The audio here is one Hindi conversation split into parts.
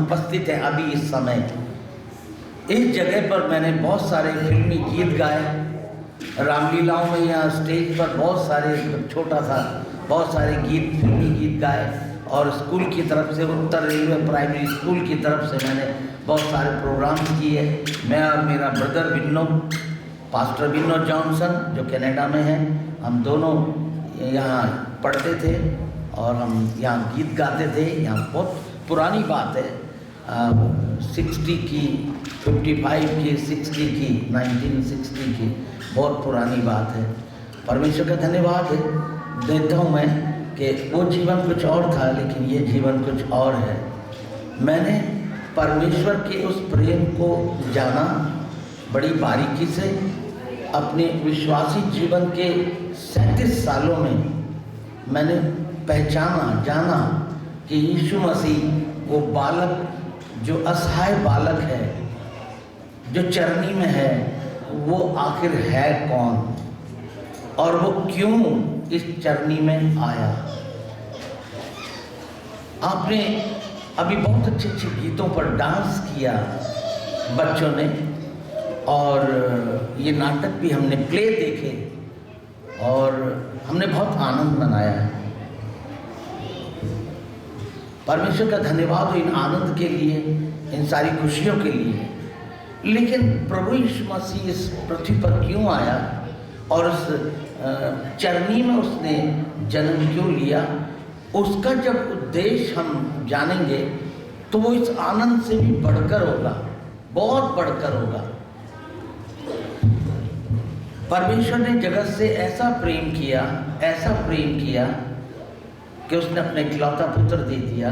उपस्थित हैं अभी इस समय, इस जगह पर मैंने बहुत सारे फिल्मी गीत गाए। रामलीलाओं में यहाँ स्टेज पर बहुत सारे, छोटा सा बहुत सारे गीत, फिल्मी गीत गाए। और स्कूल की तरफ से, उत्तर रेलवे प्राइमरी स्कूल की तरफ से मैंने बहुत सारे प्रोग्राम्स किए। मैं और मेरा brother Binnu, pastor Binnu Johnson जो कनाडा में है, हम दोनों यहाँ पढ़ते थे और हम यहाँ गीत गाते थे। यहाँ बहुत पुरानी बात है, 60 की, 55 की, 60 की, 1960 की बहुत पुरानी बात है। परमेश्वर का धन्यवाद देता हूँ मैं कि वो जीवन कुछ और था, लेकिन ये जीवन कुछ और है। मैंने परमेश्वर के उस प्रेम को जाना बड़ी बारीकी से। अपने विश्वासी जीवन के 37 सालों में मैंने पहचाना, जाना कि यीशु मसीह वो बालक, जो असहाय बालक है, जो चरनी में है, वो आखिर है कौन और वो क्यों इस चरनी में आया। आपने अभी बहुत अच्छे अच्छे गीतों पर डांस किया बच्चों ने, और ये नाटक भी हमने प्ले देखे और हमने बहुत आनंद मनाया है। परमेश्वर का धन्यवाद हो इन आनंद के लिए, इन सारी खुशियों के लिए। लेकिन प्रभु यीशु मसीह इस पृथ्वी पर क्यों आया और उस चरनी में उसने जन्म क्यों लिया, उसका जब उद्देश्य हम जानेंगे तो वो इस आनंद से भी बढ़कर होगा, बहुत बढ़कर होगा। परमेश्वर ने जगत से ऐसा प्रेम किया, ऐसा प्रेम किया कि उसने अपने इकलौता पुत्र दे दिया,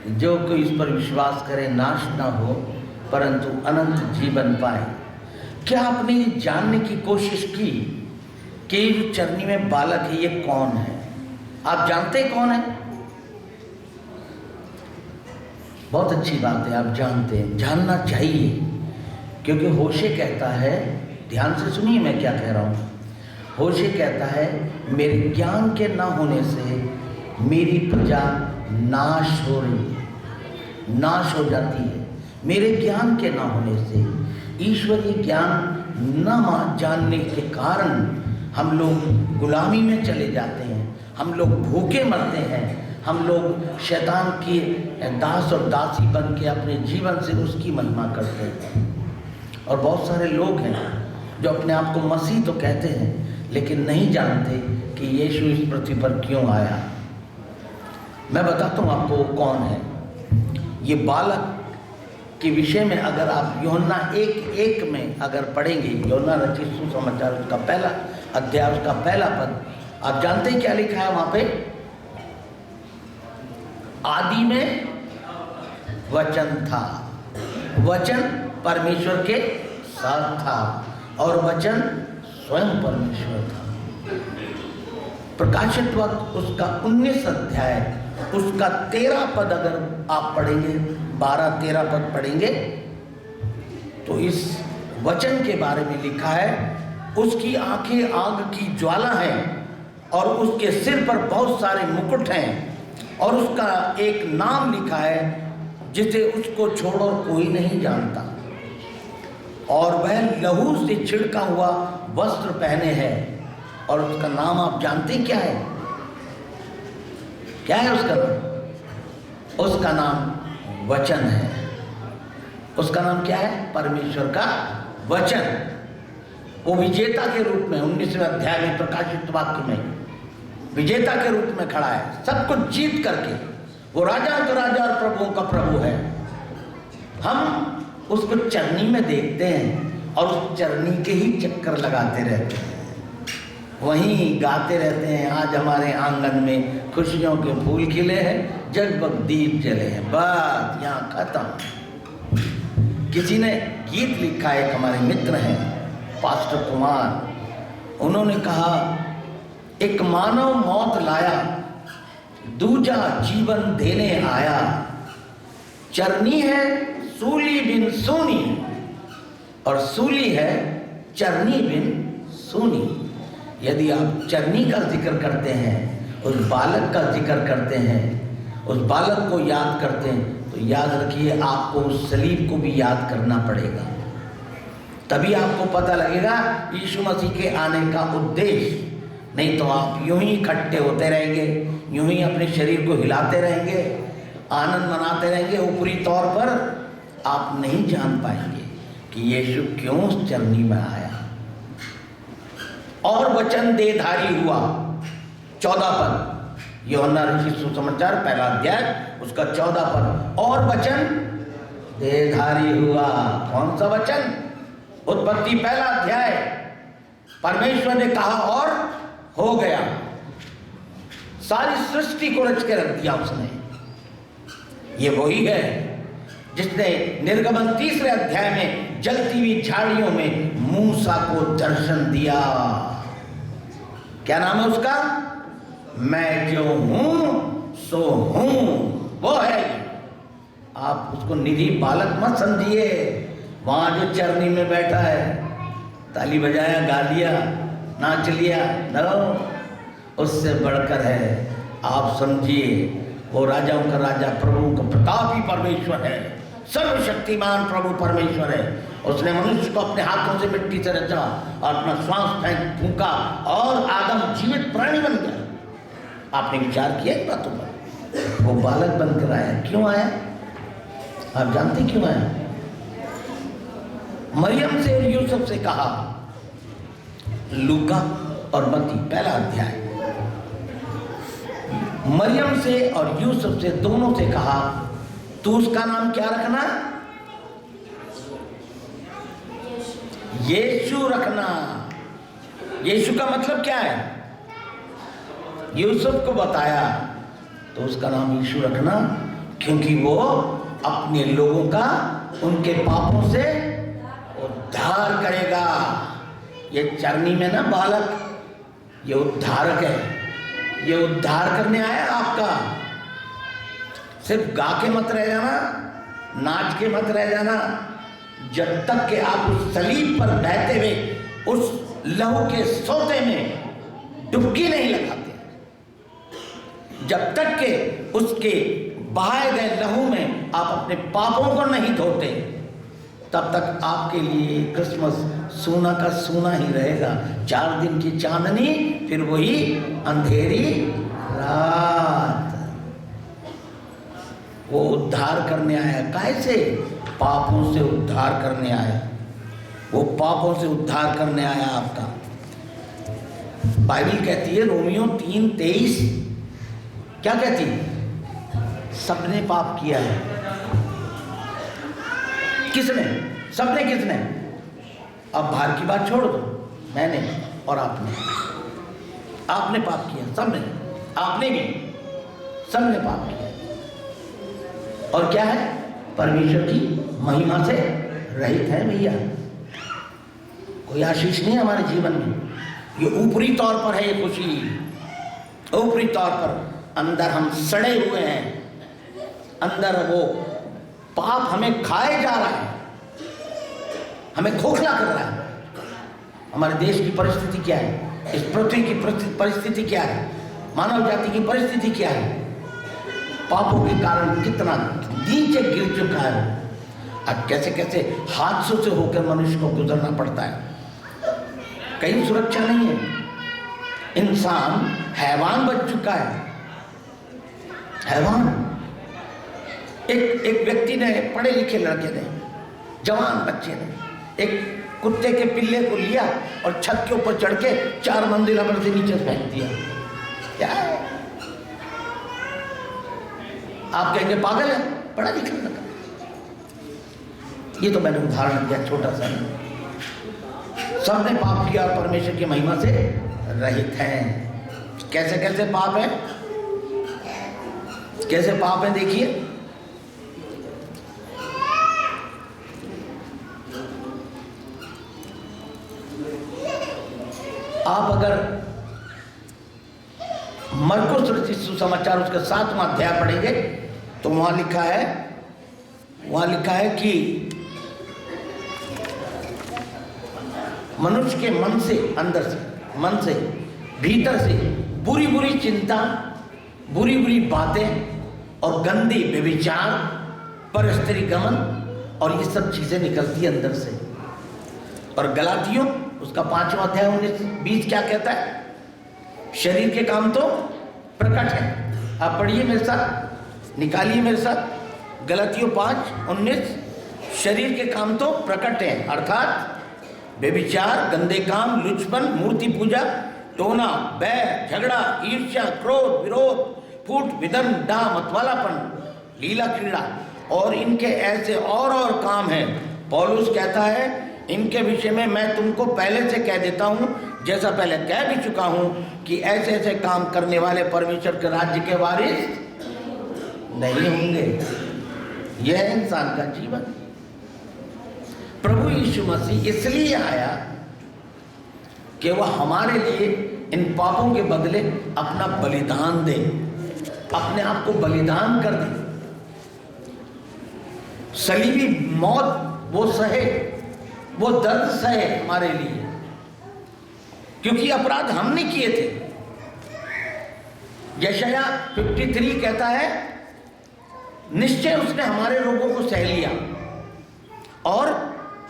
जो कोई इस पर विश्वास करे नाश ना हो परंतु अनंत जीवन पाए। क्या आपने ये जानने की कोशिश की कि ये जो चरनी में बालक है ये कौन है? आप जानते हैं कौन है? बहुत अच्छी बात है, आप जानते हैं, जानना चाहिए। क्योंकि होशे कहता है, ध्यान से सुनिए मैं क्या कह रहा हूँ। होशे कहता है, मेरे ज्ञान के ना होने से मेरी प्रजा नाश हो रही है, नाश हो जाती है। मेरे ज्ञान के ना होने से, ईश्वरीय ज्ञान न जानने के कारण हम लोग गुलामी में चले जाते हैं, हम लोग भूखे मरते हैं, हम लोग शैतान की दास और दासी बन के अपने जीवन से उसकी महिमा करते हैं। और बहुत सारे लोग हैं जो अपने आप को मसीह तो कहते हैं लेकिन नहीं जानते कि यीशु इस पृथ्वी पर क्यों आया। मैं बताता हूँ आपको वो कौन है। ये बालक के विषय में अगर आप यूहन्ना 1:1 में अगर पढ़ेंगे, यूहन्ना रचित सुसमाचार उसका पहला अध्याय, उसका पहला पद, आप जानते हैं क्या लिखा है वहां पे? आदि में वचन था, वचन परमेश्वर के साथ था और वचन स्वयं परमेश्वर था। प्रकाशित वक्त उसका 19 अध्याय, उसका 13 पद अगर आप पढ़ेंगे, 12-13 पद पढ़ेंगे तो इस वचन के बारे में लिखा है, उसकी आंखें आग की ज्वाला हैं और उसके सिर पर बहुत सारे मुकुट हैं और उसका एक नाम लिखा है जिसे उसको छोड़कर कोई नहीं जानता, और वह लहू से छिड़का हुआ वस्त्र पहने हैं। और उसका नाम आप जानते क्या है? क्या है उसका नाम? उसका नाम वचन है। उसका नाम क्या है? परमेश्वर का वचन। वो विजेता के रूप में 19वें अध्याय में प्रकाशित वाक्य में विजेता के रूप में खड़ा है, सब कुछ जीत करके। वो राजा का राजा और प्रभुओं का प्रभु है। हम उसको चरनी में देखते हैं और उस चरनी के ही चक्कर लगाते रहते हैं, वहीं गाते रहते हैं। आज हमारे आंगन में खुशियों के फूल खिले हैं, जगमग दीप जले हैं, बात यहाँ खत्म। किसी ने गीत लिखा है, एक हमारे मित्र हैं पास्टर कुमार, उन्होंने कहा, एक मानव मौत लाया, दूजा जीवन देने आया, चरनी है सूली बिन सूनी और सूली है चरनी बिन सूनी। यदि आप चरनी का जिक्र करते हैं, उस बालक का जिक्र करते हैं, उस बालक को याद करते हैं, तो याद रखिए आपको उस सलीब को भी याद करना पड़ेगा, तभी आपको पता लगेगा यीशु मसीह के आने का उद्देश्य। नहीं तो आप यूं ही इकट्ठे होते रहेंगे, यूं ही अपने शरीर को हिलाते रहेंगे, आनंद मनाते रहेंगे, ऊपरी तौर पर आप नहीं जान पाएंगे कि यीशु क्यों उस चरनी में आया। और वचन देहधारी हुआ, 14 पद, यूहन्ना रचित सुसमाचार पहला अध्याय उसका 14 पद। और वचन देहधारी हुआ, कौन सा वचन? उत्पत्ति पहला अध्याय, परमेश्वर ने कहा और हो गया। सारी सृष्टि को रच के रख दिया उसने। ये वही है जिसने निर्गमन 3 अध्याय में जलती हुई झाड़ियों में मूसा को दर्शन दिया। क्या नाम है उसका? मैं जो हूं सो हूं, वो है। आप उसको निधि बालक मत समझिए, वहां जो चरनी में बैठा है, ताली बजाया, गा लिया, नाच लिया, नो, उससे बढ़कर है। आप समझिए वो राजाओं का राजा, प्रभु का प्रतापी परमेश्वर है, सर्वशक्तिमान प्रभु परमेश्वर है। उसने मनुष्य को अपने हाथों से मिट्टी से रचा और अपना श्वास फूंका और आदम जीवित प्राणी बन गया। आपने विचार किया इन बातों पर? वो बालक बनकर आया। क्यों आया? आप जानते क्यों आया? मरियम से और यूसुफ से कहा, लूका और मत्ती पहला अध्याय, मरियम से और यूसुफ से दोनों से कहा, तू उसका नाम क्या रखना? यीशु रखना। यीशु का मतलब क्या है? यूसुफ को बताया तो उसका नाम यीशु रखना, क्योंकि वो अपने लोगों का उनके पापों से उद्धार करेगा। ये चरनी में ना बालक, ये उद्धारक है, ये उद्धार करने आया आपका। सिर्फ गा के मत रह जाना, नाच के मत रह जाना, जब तक कि आप उस सलीब पर बहते हुए उस लहू के सोते में डुबकी नहीं लगाते, जब तक कि उसके बहाए गए लहू में आप अपने पापों को नहीं धोते, तब तक आपके लिए क्रिसमस सोना का सोना ही रहेगा। 4 दिन की चांदनी, फिर वही अंधेरी रात। वो उद्धार करने आया। कैसे? पापों से उद्धार करने आया। वो पापों से उद्धार करने आया आपका। बाइबल कहती है, रोमियो 3:23 क्या कहती है? सबने पाप किया है। किसने? सबने। किसने? अब बाहर की बात छोड़ दो, मैंने और आपने पाप किया, सबने, आपने भी, सबने पाप किया। और क्या है? परमेश्वर की महिमा से रहित है भैया। कोई आशीष नहीं हमारे जीवन में। ये ऊपरी तौर पर है ये खुशी, ऊपरी तौर पर। अंदर हम सड़े हुए हैं, अंदर वो पाप हमें खाए जा रहा है, हमें खोखला कर रहा है। हमारे देश की परिस्थिति क्या है? इस पृथ्वी की परिस्थिति क्या है? मानव जाति की परिस्थिति क्या है? पापों के कारण कितना नीचे गिर चुका है। अब कैसे कैसे हादसों से होकर मनुष्य को गुजरना पड़ता है। कहीं सुरक्षा नहीं है। इंसान हैवान बन चुका है, हैवान। एक व्यक्ति ने, पढ़े लिखे लड़के ने, जवान बच्चे ने, एक कुत्ते के पिल्ले को लिया और छत के ऊपर चढ़ के 4 मंजिला पर से नीचे फेंक दिया। क्या है? आप कहेंगे पागल है, पढ़ा लिखा लड़का। ये तो मैंने उदाहरण दिया छोटा सा। सबने पाप किया और परमेश्वर की महिमा से रहित हैं। कैसे कैसे पाप है? कैसे पाप है देखिए। आप अगर मरकुस रचित सुसमाचार उसका 7वां अध्याय पढ़ेंगे तो वहां लिखा है कि मनुष्य के मन से, अंदर से, मन से, भीतर से बुरी बुरी चिंता, बुरी बुरी बातें और गंदी व्यभिचार पर स्त्री गमन, और ये सब चीजें निकलती है अंदर से। और गलातियों उसका 5वां अध्याय 19-20 क्या कहता है? शरीर के काम तो प्रकट है। आप पढ़िए मेरे साथ, निकालिए मेरे साथ, गलातियों 5:19। शरीर के काम तो प्रकट है, अर्थात व्यभिचार, गंदे काम, लुचपन, मूर्ति पूजा, टोना, बैर, झगड़ा, ईर्ष्या, क्रोध, विरोध, फूट, विदन, डाह, मतवालापन, लीला क्रीड़ा और इनके ऐसे और काम हैं। पौलुस कहता है इनके विषय में मैं तुमको पहले से कह देता हूं, जैसा पहले कह भी चुका हूं, कि ऐसे ऐसे काम करने वाले परमेश्वर के राज्य के वारिस नहीं होंगे। यह है इंसान का जीवन। प्रभु यीशु मसीह इसलिए आया कि वह हमारे लिए इन पापों के बदले अपना बलिदान दे, अपने आप को बलिदान कर दे, सलीबी मौत वो सहे, वो दर्द सहे हमारे लिए, क्योंकि अपराध हमने किए थे। यशाया 53 कहता है निश्चय उसने हमारे रोगों को सह लिया और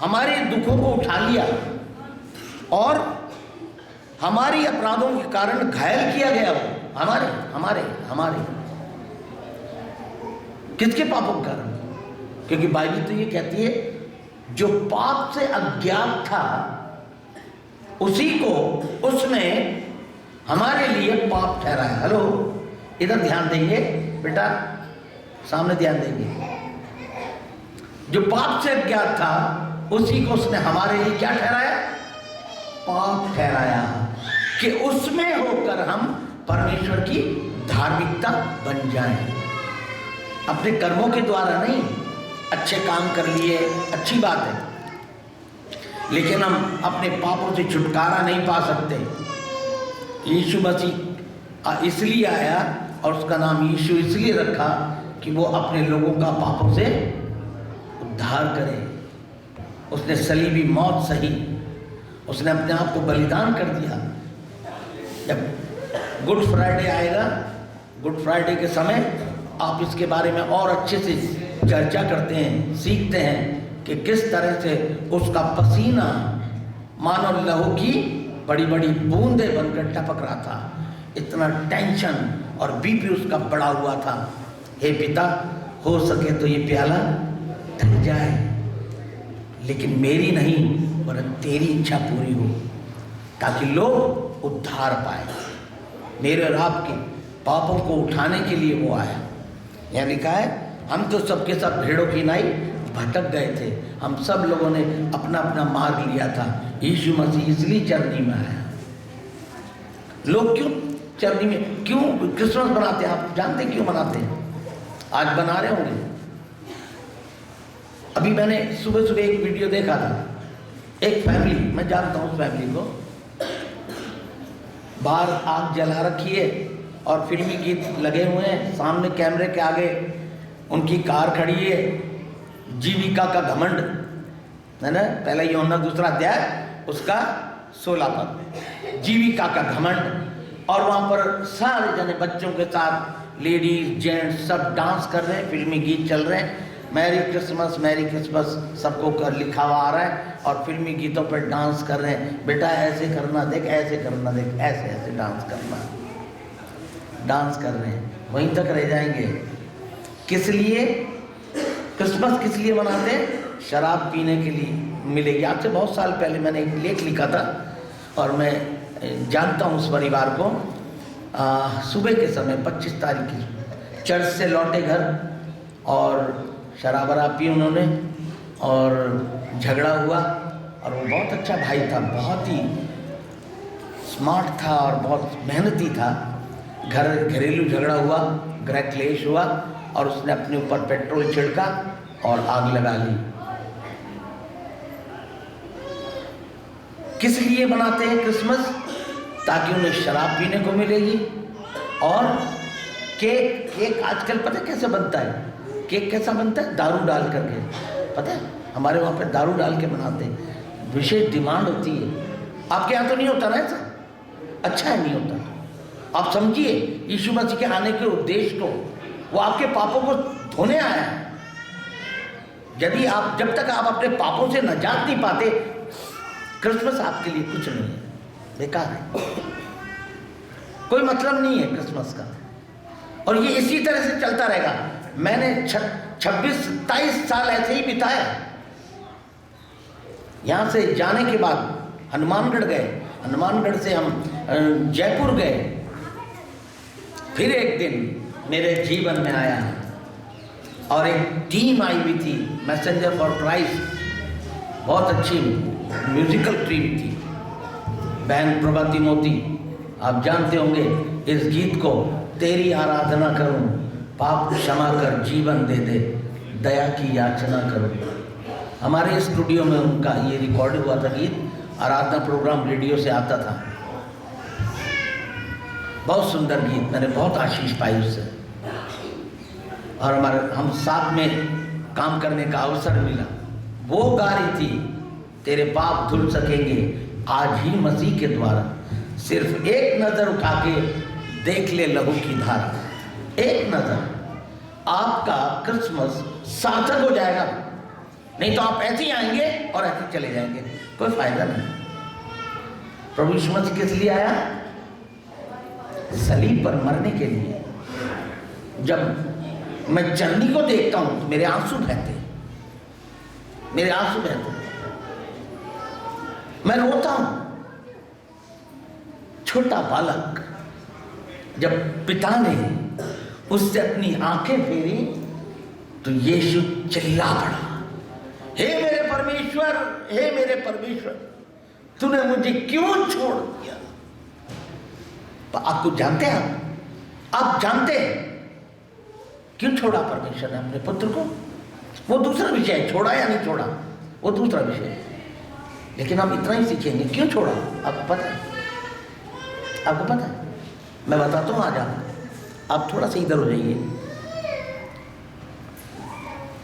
हमारे दुखों को उठा लिया, और हमारी अपराधों के कारण घायल किया गया। वो हमारे हमारे हमारे किसके पापों के कारण? क्योंकि बाइबल तो ये कहती है जो पाप से अज्ञात था उसी को उसने हमारे लिए पाप ठहराया। हेलो, इधर ध्यान देंगे बेटा, सामने ध्यान देंगे। जो पाप से अज्ञात था उसी को उसने हमारे लिए क्या ठहराया? पाप ठहराया, कि उसमें होकर हम परमेश्वर की धार्मिकता बन जाएं। अपने कर्मों के द्वारा नहीं, अच्छे काम कर लिए अच्छी बात है, लेकिन हम अपने पापों से छुटकारा नहीं पा सकते। यीशु मसीह इसलिए आया और उसका नाम यीशु इसलिए रखा कि वो अपने लोगों का पापों से उद्धार करे। उसने सलीबी मौत सही, उसने अपने आप को बलिदान कर दिया। जब गुड फ्राइडे आएगा, गुड फ्राइडे के समय आप इसके बारे में और अच्छे से चर्चा करते हैं, सीखते हैं कि किस तरह से उसका पसीना मानो लहू की बड़ी बड़ी बूंदें बनकर टपक रहा था। इतना टेंशन और बीपी उसका बढ़ा हुआ था। हे पिता, हो सके तो ये प्याला टल जाए, लेकिन मेरी नहीं वरन तेरी इच्छा पूरी हो, ताकि लोग उद्धार पाए। मेरे और आपके पापों को उठाने के लिए वो आया। यहाँ लिखा है हम तो सबके सब भेड़ों की नाई भटक गए थे, हम सब लोगों ने अपना अपना मार्ग लिया था। यीशु मसीह इसलिए चरनी में आया। लोग क्यों चरनी में, क्यों क्रिसमस मनाते हैं? आप जानते हैं क्यों मनाते हैं? आज बना रहे होंगे। अभी मैंने सुबह सुबह एक वीडियो देखा था, एक फैमिली, मैं जानता हूँ उस फैमिली को, बाहर आग जला रखी है और फिल्मी गीत लगे हुए हैं, सामने कैमरे के आगे उनकी कार खड़ी है। जीविका का घमंड है ना, पहला यूहन्ना 2 अध्याय उसका 16 पद, जीविका का घमंड। और वहाँ पर सारे जने बच्चों के साथ, लेडीज जेंट्स सब डांस कर रहे हैं, फिल्मी गीत चल रहे हैं, मैरी क्रिसमस सबको कर लिखा हुआ आ रहा है, और फिल्मी गीतों पर डांस कर रहे हैं। बेटा ऐसे करना देख, ऐसे करना देख, ऐसे ऐसे डांस करना, डांस कर रहे हैं, वहीं तक रह जाएंगे। किस लिए क्रिसमस किस लिए मनाते हैं? शराब पीने के लिए मिलेगी। आपसे बहुत साल पहले मैंने एक लेख लिखा था और मैं जानता हूँ उस परिवार को। सुबह के समय 25 तारीख की चर्च से लौटे घर और शराब वराब पी उन्होंने और झगड़ा हुआ, और वो बहुत अच्छा भाई था, बहुत ही स्मार्ट था और बहुत मेहनती था। घरेलू झगड़ा हुआ, गृह क्लेश हुआ और उसने अपने ऊपर पेट्रोल छिड़का और आग लगा ली। किस लिए मनाते हैं क्रिसमस? ताकि उन्हें शराब पीने को मिलेगी। और केक आजकल पता है कैसे बनता है? केक कैसा बनता है? दारू डाल करके, पता है हमारे वहाँ पे दारू डाल के बनाते हैं, विशेष डिमांड होती है। आपके यहाँ तो नहीं होता ना ऐसा? अच्छा है, नहीं होता। आप समझिए यीशु मसीह के आने के उद्देश्य को, वो आपके पापों को धोने आया है। यदि आप, जब तक आप अपने पापों से नजात नहीं पाते, क्रिसमस आपके लिए कुछ नहीं है, बेकार है, कोई मतलब नहीं है क्रिसमस का। और ये इसी तरह से चलता रहेगा। मैंने 26-27 साल ऐसे ही बिताया। यहाँ से जाने के बाद हनुमानगढ़ गए, हनुमानगढ़ से हम जयपुर गए। फिर एक दिन मेरे जीवन में आया और एक टीम आई हुई थी, मैसेंजर फॉर क्राइस्ट, बहुत अच्छी म्यूजिकल टीम थी। बहन प्रभाती मोती, आप जानते होंगे इस गीत को, तेरी आराधना करूं, पाप क्षमा कर, जीवन दे दे, दया की याचना करूं। हमारे स्टूडियो में उनका ये रिकॉर्ड हुआ था गीत, आराधना प्रोग्राम रेडियो से आता था। बहुत सुंदर गीत, मैंने बहुत आशीष पाई उससे, और हम साथ में काम करने का अवसर मिला। वो गा रही थी, तेरे पाप धुल सकेंगे आज ही मसीह के द्वारा, सिर्फ एक नजर उठा के देख ले लहू की धारा। एक नजर, आपका क्रिसमस सार्थक हो जाएगा। नहीं तो आप ऐसे ही आएंगे और ऐसे चले जाएंगे, कोई फायदा नहीं। प्रभु यीशु मसीह किस लिए आया? सलीब पर मरने के लिए। जब मैं चन्नी को देखता हूं तो मेरे आंसू बहते, मेरे आंसू बहते, मैं रोता हूं। छोटा बालक जब पिता ने उससे अपनी आंखें फेरी तो यीशु चिल्ला पड़ा, हे मेरे परमेश्वर, हे मेरे परमेश्वर, तूने मुझे क्यों छोड़ दिया? आपको जानते हैं, आप जानते हैं क्यों छोड़ा परमेश्वर ने अपने पुत्र को? वो दूसरा विषय है, छोड़ा या नहीं छोड़ा वो दूसरा विषय है, लेकिन हम इतना ही सीखेंगे क्यों छोड़ा। आपको पता है? आपको पता है? मैं बताता हूं आज आपको, आप थोड़ा सा इधर हो जाइए।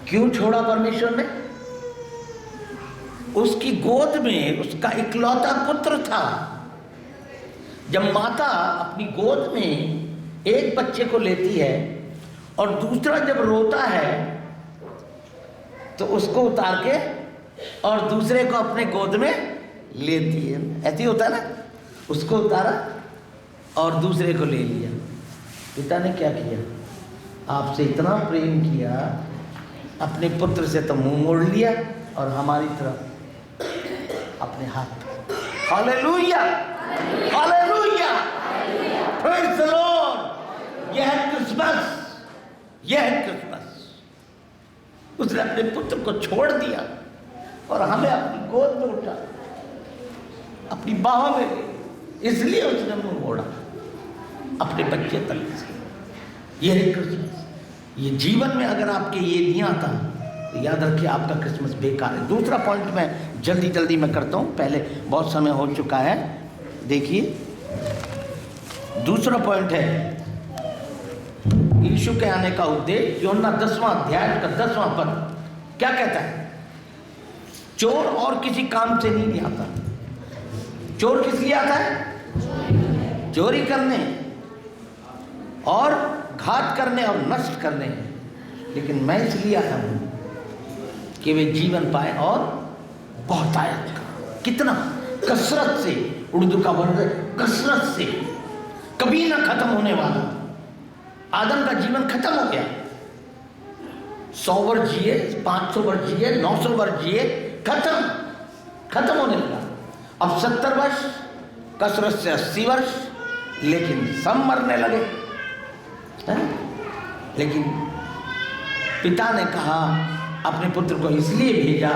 क्यों छोड़ा परमेश्वर ने? उसकी गोद में उसका इकलौता पुत्र था। जब माता अपनी गोद में एक बच्चे को लेती है और दूसरा जब रोता है तो उसको उतार के और दूसरे को अपने गोद में लेती है, ऐसे ही होता है ना। उसको उतारा और दूसरे को ले लिया। पिता ने क्या किया? आपसे इतना प्रेम किया, अपने पुत्र से तो मुंह मोड़ लिया और हमारी तरफ अपने हाथ। Hallelujah, hallelujah, praise the Lord. यह है क्रिसमस, यह है क्रिसमस। उसने अपने पुत्र को छोड़ दिया और हमें अपनी गोद में उठा, अपनी बाहों में ले, इसलिए उसने मुंह मोड़ा अपने बच्चे तक से। यह है क्रिसमस। ये जीवन में अगर आपके ये नहीं आता तो याद रखिए आपका क्रिसमस बेकार है। दूसरा पॉइंट मैं जल्दी जल्दी मैं करता हूँ, पहले बहुत समय हो चुका है। देखिए दूसरा पॉइंट है यीशु के आने का उद्देश्य। यूहन्ना 10वां अध्याय का 10वां पद क्या कहता है? चोर और किसी काम से नहीं आता। चोर किस लिए आता है? चोरी करने और घात करने और नष्ट करने। लेकिन मैं इसलिए आया हूं कि वे जीवन पाए और बहुतायत का। कितना? कसरत से, उर्दू का वर्ड है कसरत से, कभी ना खत्म होने वाला। आदम का जीवन खत्म हो गया। 100 वर्ष जिए, 500 वर्ष जिए, 900 वर्ष जिए, खत्म होने लगा। अब 70 वर्ष, कसरत से 80 वर्ष, लेकिन सब मरने लगे। लेकिन पिता ने कहा अपने पुत्र को इसलिए भेजा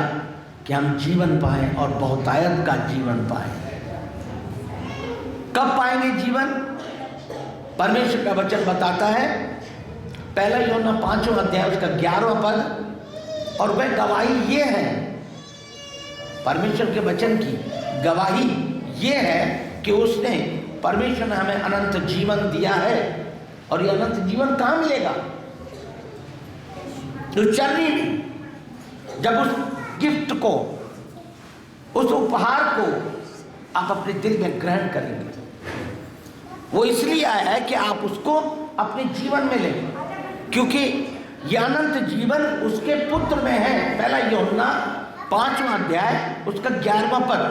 कि हम जीवन पाएं और बहुतायत का जीवन पाएं। कब पाएंगे जीवन? परमेश्वर का वचन बताता है, पहला यूहन्ना 5वां अध्याय उसका 11वां पद, और वह गवाही ये है, परमेश्वर के वचन की गवाही ये है कि उसने, परमेश्वर ने हमें अनंत जीवन दिया है। और ये अनंत जीवन कहाँ मिलेगा? तो चरनी में, जब उस गिफ्ट को, उस उपहार को आप अपने दिल में ग्रहण करेंगे। वो इसलिए आया है कि आप उसको अपने जीवन में लें, क्योंकि ये अनंत जीवन उसके पुत्र में है। पहला यूहन्ना 5वां अध्याय उसका 11वां पद,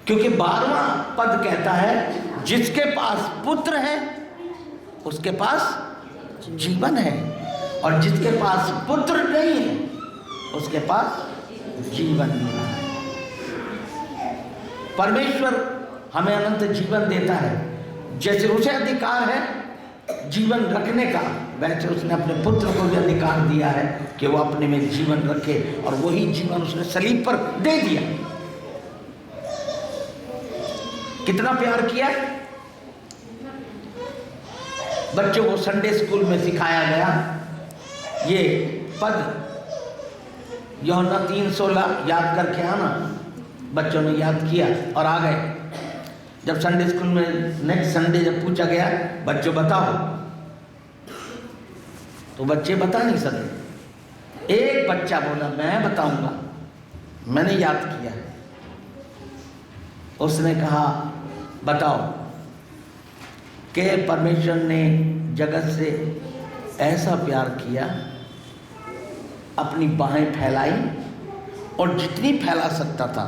क्योंकि 12वां पद कहता है जिसके पास पुत्र है उसके पास जीवन है, और जिसके पास पुत्र नहीं है उसके पास जीवन नहीं है। परमेश्वर हमें अनंत जीवन देता है। जैसे उसे अधिकार है जीवन रखने का, वैसे उसने अपने पुत्र को भी अधिकार दिया है कि वो अपने में जीवन रखे, और वही जीवन उसने सलीब पर दे दिया। कितना प्यार किया। बच्चों को संडे स्कूल में सिखाया गया ये पद, यूहन्ना 3:16 याद करके आना। बच्चों ने याद किया और आ गए। जब संडे स्कूल में नेक्स्ट संडे जब पूछा गया बच्चों बताओ, तो बच्चे बता नहीं सके। एक बच्चा बोला मैं बताऊंगा, मैंने याद किया। उसने कहा बताओ कि परमेश्वर ने जगत से ऐसा प्यार किया, अपनी बाहें फैलाई और जितनी फैला सकता था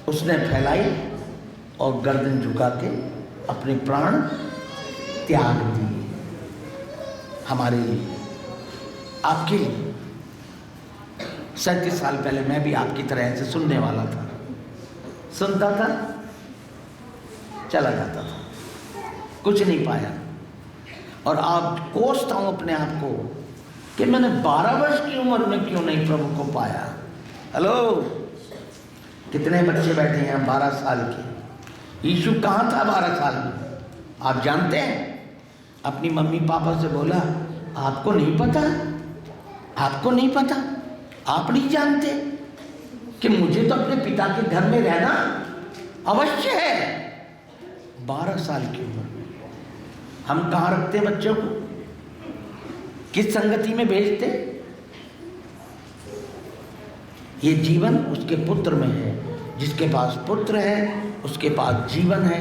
उसने फैलाई, और गर्दन झुका के अपने प्राण त्याग दिए हमारे लिए, आपके लिए। 37 साल पहले मैं भी आपकी तरह ऐसे सुनने वाला था, सुनता था चला जाता था, कुछ नहीं पाया। और आप कोसता हूं अपने आप को कि मैंने 12 वर्ष की उम्र में क्यों नहीं प्रभु को पाया। हेलो, कितने बच्चे बैठे हैं 12 साल के। यीशु कहाँ था 12 साल में, आप जानते हैं? अपनी मम्मी पापा से बोला आपको नहीं पता, आपको नहीं पता, आप नहीं जानते कि मुझे तो अपने पिता के घर में रहना अवश्य है। 12 साल की उम्र में हम कहाँ रखते बच्चों को, किस संगति में भेजते? ये जीवन उसके पुत्र में है। जिसके पास पुत्र है उसके पास जीवन है,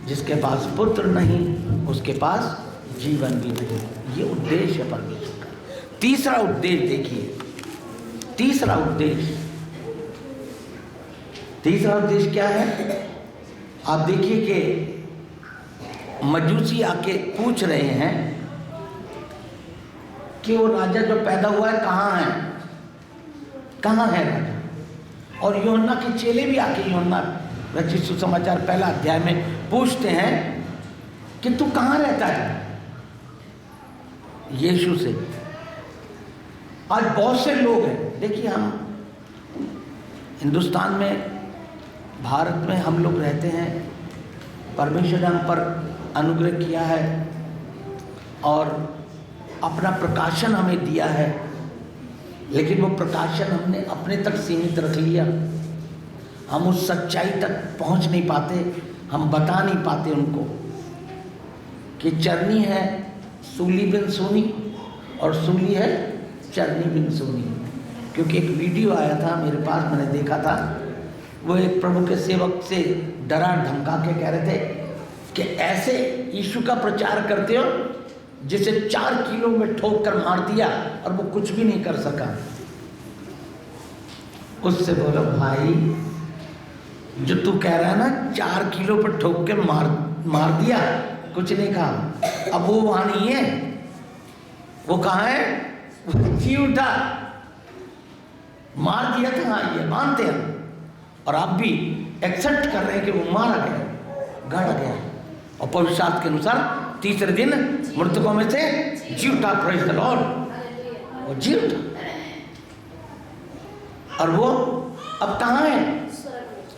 जिसके पास पुत्र नहीं उसके पास जीवन भी नहीं। ये उद्देश्य है परमेश्वर का। तीसरा उद्देश्य देखिए, तीसरा उद्देश्य क्या है? आप देखिए कि मजूसी आके पूछ रहे हैं कि वो राजा जो पैदा हुआ है कहाँ है, कहाँ है राजा? और यूहन्ना के चेले भी आके यूहन्ना रचित सुसमाचार 1 अध्याय में पूछते हैं कि तू कहाँ रहता है यीशु से। आज बहुत से लोग हैं, देखिए हम हिंदुस्तान में, भारत में हम लोग रहते हैं, परमेश्वर ने हम पर अनुग्रह किया है और अपना प्रकाशन हमें दिया है, लेकिन वो प्रकाशन हमने अपने तक सीमित रख लिया। हम उस सच्चाई तक पहुंच नहीं पाते, हम बता नहीं पाते उनको कि चरनी है सूली बिन सुनी और सूली है चरनी बिन सुनी। क्योंकि एक वीडियो आया था मेरे पास, मैंने देखा था, वो एक प्रभु के सेवक से डरा धमका के कह रहे थे कि ऐसे यीशु का प्रचार करते हो जिसे 4 किलो में ठोक कर मार दिया और वो कुछ भी नहीं कर सका। उससे बोलो भाई, जो तू कह रहा है ना 4 किलो पर ठोक के मार दिया, कुछ नहीं कहा, अब वो वहां नहीं है, वो कहाँ है? जी उठा, मार दिया था, हाँ ये मानते हैं और आप भी एक्सेप्ट कर रहे हैं कि वो मारा गया, गढ़ गया, और पवित्र शास्त्र के अनुसार तीसरे दिन मृतकों में से जी उठा। प्रेज़ द लॉर्ड, वो जी उठा। और वो अब कहाँ है?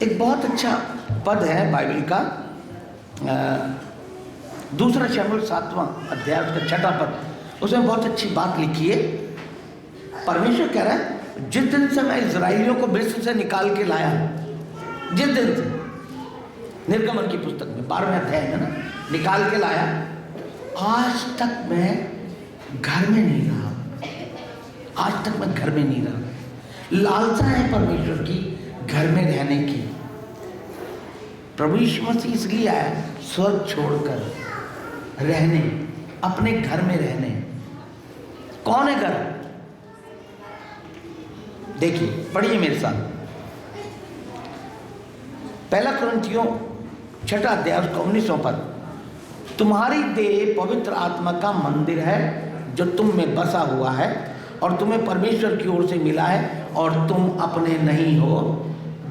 एक बहुत अच्छा पद है बाइबल का, 2 शमूएल 7वां अध्याय उसका 6वां पद, उसमें बहुत अच्छी बात लिखी है। परमेश्वर कह रहा है जिस दिन से मैं इजराइलियों को मिस्र से निकाल के लाया, जिस दिन से, निर्गमन की पुस्तक में 12वें अध्याय में ना, निकाल के लाया, आज तक मैं घर में नहीं रहा, आज तक मैं घर में नहीं रहा। लालसा है परमेश्वर की घर में रहने की। प्रभु यीशु मसीह इसलिए आया स्वर्ग छोड़कर रहने, अपने घर में रहने। कौन है घर? देखिए, पढ़िए मेरे साथ। पहला कुरिन्थियों 6 अध्याय 19 पद। तुम्हारी देह पवित्र आत्मा का मंदिर है जो तुम में बसा हुआ है और तुम्हें परमेश्वर की ओर से मिला है और तुम अपने नहीं हो,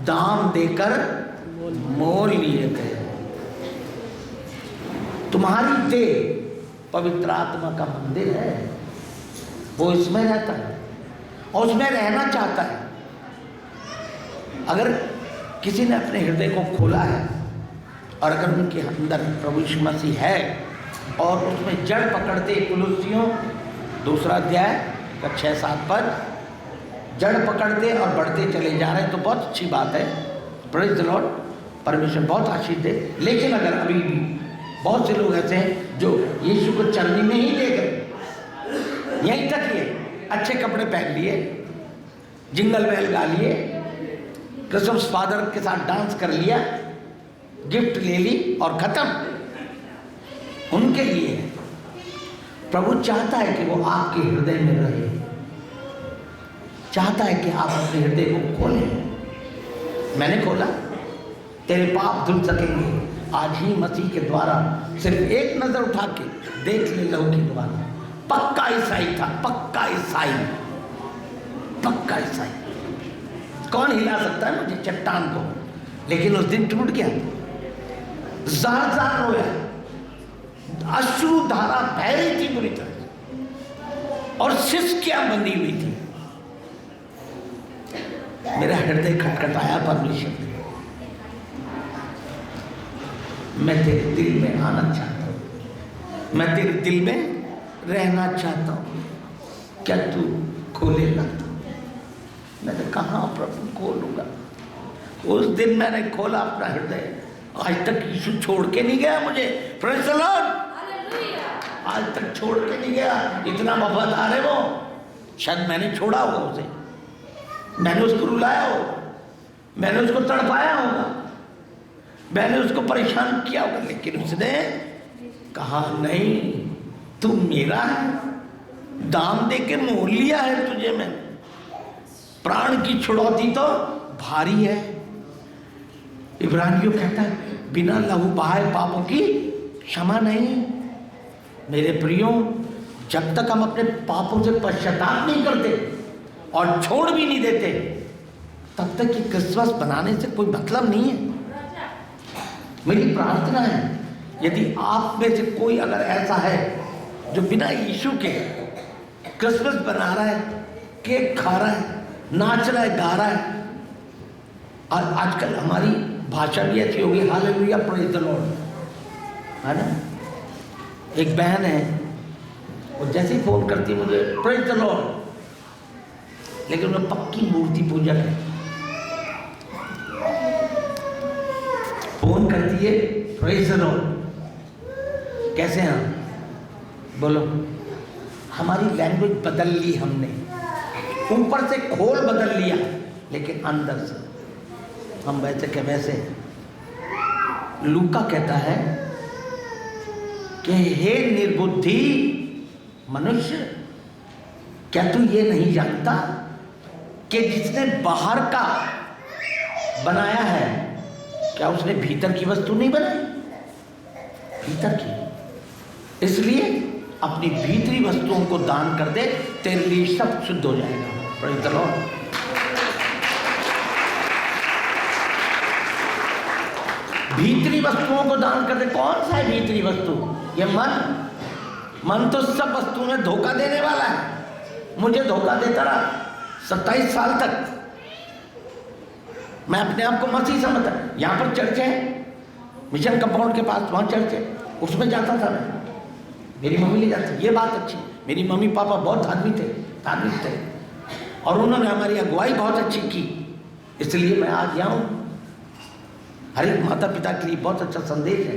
दाम देकर मोल लिए गए। तुम्हारी देह पवित्र आत्मा का मंदिर है, वो इसमें रहता है और उसमें रहना चाहता है। अगर किसी ने अपने हृदय को खोला है और अगर उनके अंदर प्रभु यीशु मसीह है और उसमें जड़ पकड़ते, कुलुस्सियों 2 अध्याय का 6-7 पद, जड़ पकड़ते और बढ़ते चले जा रहे हैं तो बहुत अच्छी बात है। प्रेज़ द लॉर्ड, परमेश्वर बहुत आशीष दे। लेकिन अगर अभी भी बहुत से लोग ऐसे हैं जो यीशु को चलने में ही ले गए, यहीं तक ये अच्छे कपड़े पहन लिए, जिंगल बेल गा लिए, क्रिसमस फादर के साथ डांस कर लिया, गिफ्ट ले ली और खत्म। उनके लिए प्रभु चाहता है कि वो आपके हृदय में रहे, चाहता है कि आप अपने हृदय को खोलें। मैंने खोला, तेरे पाप धुल सकेंगे आज ही मसीह के द्वारा। सिर्फ एक नजर उठा के देख ले लहू की द्वारा। पक्का ईसाई था, पक्का ईसाई, पक्का ईसाई। कौन हिला सकता है मुझे, चट्टान को? लेकिन उस दिन टूट गया, जार जार रोया, अश्रु धारा बह रही थी बुरी तरह और सिसकियां बंधी हुई थी। मेरा हृदय खटखटाया, परमेश्वर मैं तेरे दिल में आना चाहता हूं, मैं तेरे दिल में रहना चाहता हूं, क्या तू खोलेगा? मैंने कहा प्रभु खोलूंगा। उस दिन मैंने खोला अपना हृदय। आज तक यीशु छोड़ के नहीं गया मुझे, प्रेज़ द लॉर्ड, आज तक छोड़ के नहीं गया। इतना वफादार है वो। शायद मैंने छोड़ा होगा उसे, मैंने उसको रुलाया होगा, मैंने उसको तड़पाया होगा, मैंने उसको परेशान किया होगा, लेकिन उसने कहा नहीं, तू मेरा है, दाम दे के मोल लिया है तुझे मैंने। प्राण की छुड़ौती तो भारी है। इब्रानियों कहता है बिना लहू बहाए पापों की क्षमा नहीं। मेरे प्रियो, जब तक हम अपने पापों से पश्चाताप नहीं करते और छोड़ भी नहीं देते, तब तक ये क्रिसमस बनाने से कोई मतलब नहीं है। मेरी प्रार्थना है, यदि आप में से कोई अगर ऐसा है जो बिना यीशु के क्रिसमस बना रहा है, केक खा रहा है, नाच रहा है, गा रहा है, और आजकल हमारी भाषा भी ऐसी होगी, हालेलुया, प्रेज़ द लॉर्ड, है ना। एक बहन है, वो जैसे ही फोन करती है मुझे प्रेज़ द लॉर्ड, लेकिन वो पक्की मूर्ति पूजक है। फोन करती है प्रेज़ द लॉर्ड, कैसे हैं आप? बोलो। हमारी लैंग्वेज बदल ली हमने, ऊपर से खोल बदल लिया, लेकिन अंदर से हम वैसे के वैसे। लूका कहता है कि हे निर्बुद्धि मनुष्य, क्या तू ये नहीं जानता कि जिसने बाहर का बनाया है, क्या उसने भीतर की वस्तु नहीं बनाई? भीतर की। इसलिए अपनी भीतरी वस्तुओं को दान कर दे, तेरे लिए सब शुद्ध हो जाएगा। Praise the Lord. भीतरी वस्तुओं को दान कर दे। कौन सा है भीतरी वस्तु? ये मन तो सब वस्तु में धोखा देने वाला है। मुझे धोखा देता रहा 27 साल तक। मैं अपने आप को मसीह समझता। यहाँ पर चर्च है, मिशन कंपाउंड के पास, वहाँ चर्च है, उसमें जाता था मैं, मेरी मम्मी ले जाती। ये बात अच्छी, मेरी मम्मी पापा बहुत धार्मिक थे और उन्होंने हमारी अगुवाई बहुत अच्छी की, इसलिए मैं आज यहाँ हूँ। हर एक माता पिता के लिए बहुत अच्छा संदेश है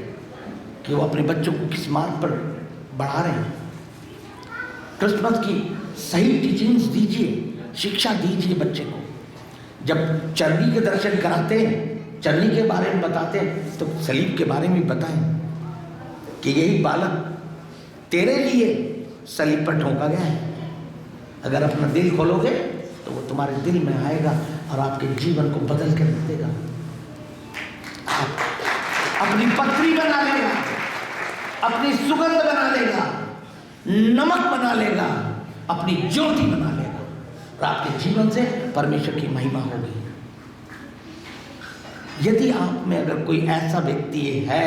कि वो अपने बच्चों को किस मार्ग पर बढ़ा रहे हैं। क्रिसमस की सही टीचिंग्स दीजिए, शिक्षा दीजिए बच्चे को। जब चरनी के दर्शन कराते हैं, चरनी के बारे में बताते हैं, तो सलीब के बारे में बताएं कि यही बालक तेरे लिए सलीब पर ठोका गया है। अगर अपना दिल खोलोगे तो वो तुम्हारे दिल में आएगा और आपके जीवन को बदल कर रख देगा। अपनी पत्री बना लेगा, अपनी सुगंध बना लेगा, नमक बना लेगा, अपनी ज्योति बना लेगा और आपके जीवन से परमेश्वर की महिमा होगी। यदि आप में अगर कोई ऐसा व्यक्ति है,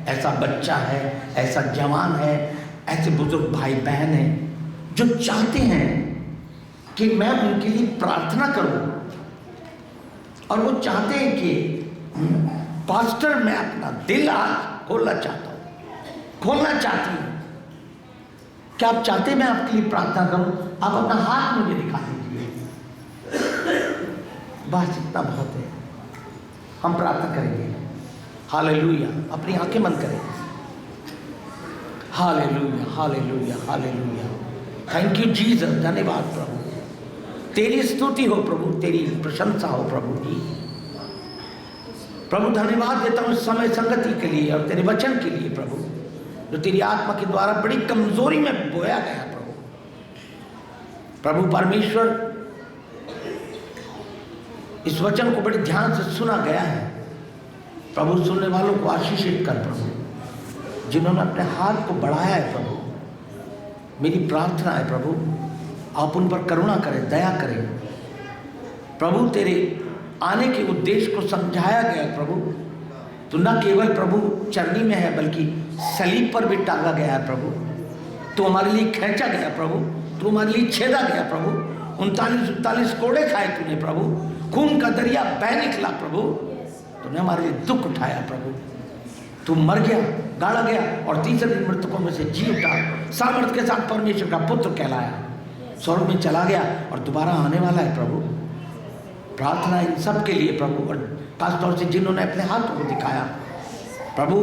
ऐसा बच्चा है, ऐसा जवान है, ऐसे बुजुर्ग भाई बहन हैं जो चाहते हैं कि मैं उनके लिए प्रार्थना करूं और वो चाहते हैं कि पास्टर मैं अपना दिल आज खोलना चाहता हूं, खोलना चाहती हूं, क्या आप चाहते हैं मैं आपके लिए प्रार्थना करूं? आप अपना हाथ मुझे दिखा दीजिए। बस इतना बहुत है, हम प्रार्थना करेंगे। हालेलुया। अपनी आंखें बंद करें। Hallelujah, hallelujah, hallelujah. Thank you Jesus. धन्यवाद प्रभु, तेरी स्तुति हो प्रभु, तेरी प्रशंसा हो प्रभु जी। प्रभु धन्यवाद देता हूँ समय संगति के लिए और तेरे वचन के लिए प्रभु, जो तेरी आत्मा के द्वारा बड़ी कमजोरी में बोया गया प्रभु। प्रभु परमेश्वर, इस वचन को बड़े ध्यान से सुना गया है प्रभु। सुनने वालों को आशीषित कर प्रभु, जिन्होंने अपने हाथ को बढ़ाया है प्रभु। मेरी प्रार्थना है प्रभु, आप उन पर करुणा करें, दया करें प्रभु। तेरे आने के उद्देश्य को समझाया गया प्रभु। तो न केवल प्रभु चरनी में है, बल्कि सलीब पर भी टांगा गया है प्रभु। तो हमारे लिए खींचा गया प्रभु, तो हमारे लिए छेदा गया प्रभु। 39 कोड़े खाए तूने प्रभु, खून का दरिया बह निकला प्रभु। तूने हमारे लिए दुख उठाया प्रभु। तू मर गया, गाड़ा गया और तीसरे दिन मृतकों में से जी उठा, सामर्थ्य के साथ परमेश्वर का पुत्र कहलाया, स्वर्ग में चला गया और दोबारा आने वाला है प्रभु। प्रार्थना इन सब के लिए प्रभु, और खासतौर से जिन्होंने अपने हाथों को दिखाया प्रभु,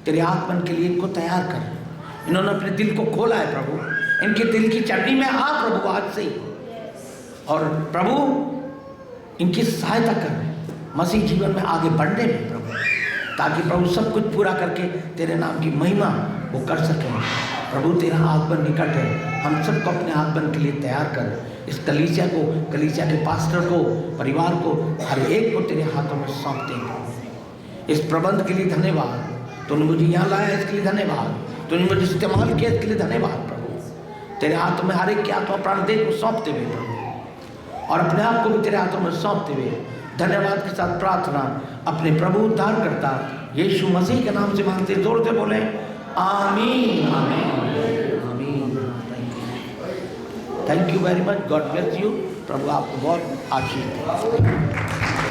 तेरे आगमन के लिए इनको तैयार कर। इन्होंने अपने दिल को खोला है प्रभु, इनके दिल की चटनी में आ प्रभु आज से ही। और प्रभु इनकी सहायता कर मसीह जीवन में आगे बढ़ने में प्रभु, ताकि प्रभु सब कुछ पूरा करके तेरे नाम की महिमा वो कर सकें प्रभु। तेरा आगमन निकट है, हम सबको अपने आगमन के लिए तैयार कर। इस कलीसिया को, कलीसिया के पास्टर को, परिवार को, हर एक को तेरे हाथों में सौंपते हैं प्रभु। इस प्रबंध के लिए धन्यवाद, तूने मुझे यहाँ लाया इसके लिए धन्यवाद, तूने मुझे इस्तेमाल किया इसके लिए धन्यवाद प्रभु। तेरे हाथों में हर एक के आत्मा प्राण देह को सौंपते हुए प्रभु, और अपने आप को भी तेरे हाथों में सौंपते हुए धन्यवाद के साथ प्रार्थना अपने प्रभु उद्धार करता यीशु मसीह के नाम से मांगते, जोर से बोले आमीन, आमीन, आमीन। Thank you very much. God bless you. प्रभु आपको बहुत आशीष दे।